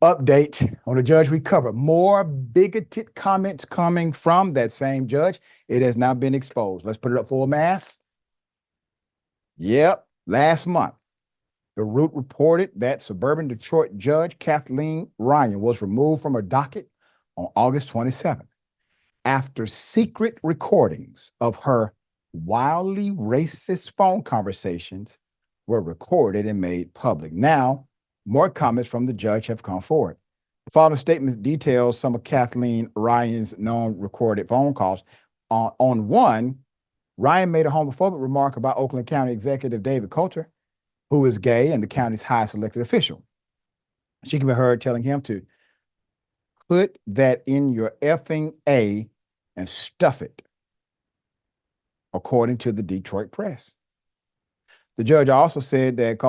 Update on the judge we covered. More bigoted comments coming from that same judge. It has now been exposed. Let's put it up full mass. Yep, last month, the Root reported that suburban Detroit Judge Kathleen Ryan was removed from her docket on August 27th after secret recordings of her wildly racist phone conversations were recorded and made public. Now, more comments from the judge have come forward. The following statement details some of Kathleen Ryan's known recorded phone calls. On one, Ryan made a homophobic remark about Oakland County Executive David Coulter, who is gay and the county's highest elected official. She can be heard telling him to put that in your effing A and stuff it, according to the Detroit press. The judge also said that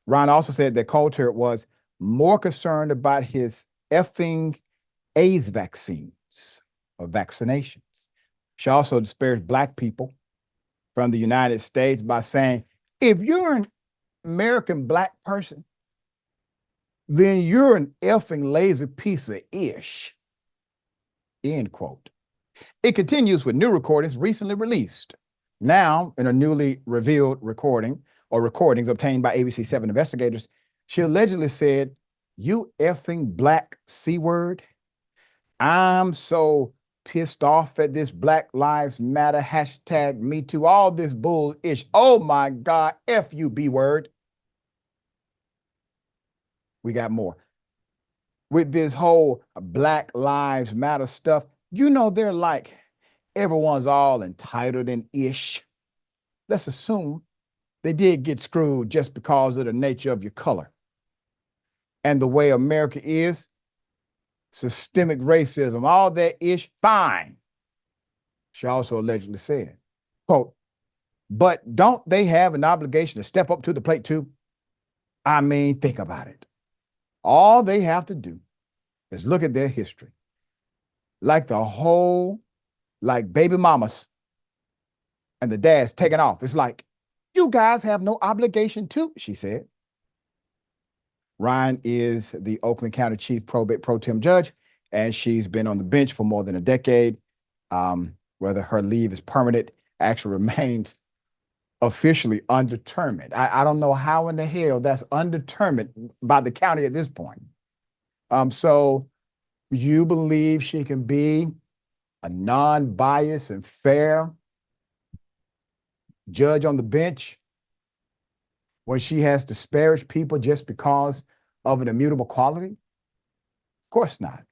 Ryan also said that Coulter was more concerned about his effing AIDS vaccines or vaccinations. She also disparaged Black people from the United States by saying, if you're an American Black person, then you're an effing lazy piece of ish, end quote. It continues with new recordings recently released. Now, in a newly revealed recording or recordings obtained by ABC 7 investigators, she allegedly said, "You effing Black C word. I'm so pissed off at this Black Lives Matter, hashtag me too, all this bull-ish. Oh my God, F you B word." We got more. With this whole Black Lives Matter stuff, you know, they're like, everyone's all entitled and ish. Let's assume they did get screwed just because of the nature of your color. And the way America is, systemic racism, all that ish, fine. She also allegedly said, quote, but don't they have an obligation to step up to the plate too? I mean, think about it. All they have to do is look at their history. Like baby mamas and the dad's taking off. It's like, you guys have no obligation to, she said. Ryan is the Oakland County Chief Probate Pro Tem Judge, and she's been on the bench for more than a decade. Whether her leave is permanent actually remains officially undetermined. I don't know how in the hell that's undetermined by the county at this point. So you believe she can be a non-biased and fair judge on the bench when she has disparaged people just because of an immutable quality? Of course not.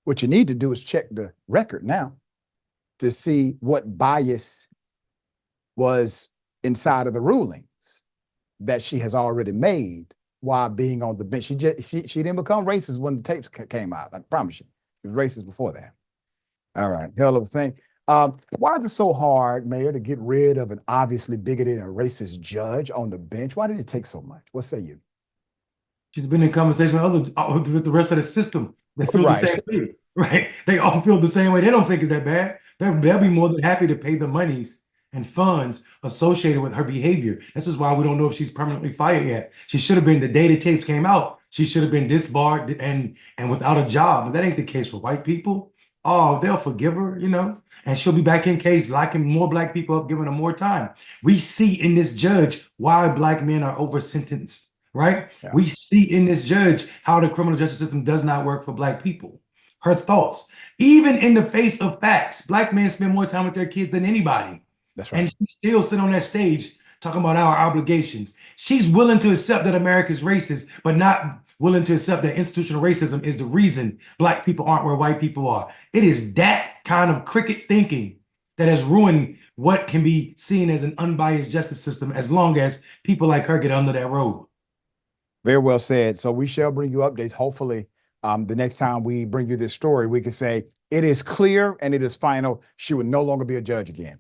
What you need to do is check the record now to see what bias was inside of the rulings that she has already made while being on the bench. She didn't become racist when the tapes came out. I promise you. She was racist before that. All right, hell of a thing. Why is it so hard, Mayor, to get rid of an obviously bigoted and racist judge on the bench? Why did it take so much? What say you? She's been in conversation with the rest of the system. They feel the same way, right? They all feel the same way. They don't think it's that bad. They'll be more than happy to pay the monies and funds associated with her behavior. This is why we don't know if she's permanently fired yet. She should have been, the day the tapes came out, she should have been disbarred and without a job. But that ain't the case for white people. Oh, they'll forgive her, you know, and she'll be back in case, locking more Black people up, giving her more time. We see in this judge why Black men are over sentenced, right? Yeah. We see in this judge how the criminal justice system does not work for Black people. Her thoughts, even in the face of facts, Black men spend more time with their kids than anybody. That's right. And she still sit on that stage talking about our obligations. She's willing to accept that America's racist, but not willing to accept that institutional racism is the reason Black people aren't where white people are. It is that kind of cricket thinking that has ruined what can be seen as an unbiased justice system as long as people like her get under that road. Very well said. So we shall bring you updates. Hopefully, the next time we bring you this story, we can say it is clear and it is final. She will no longer be a judge again.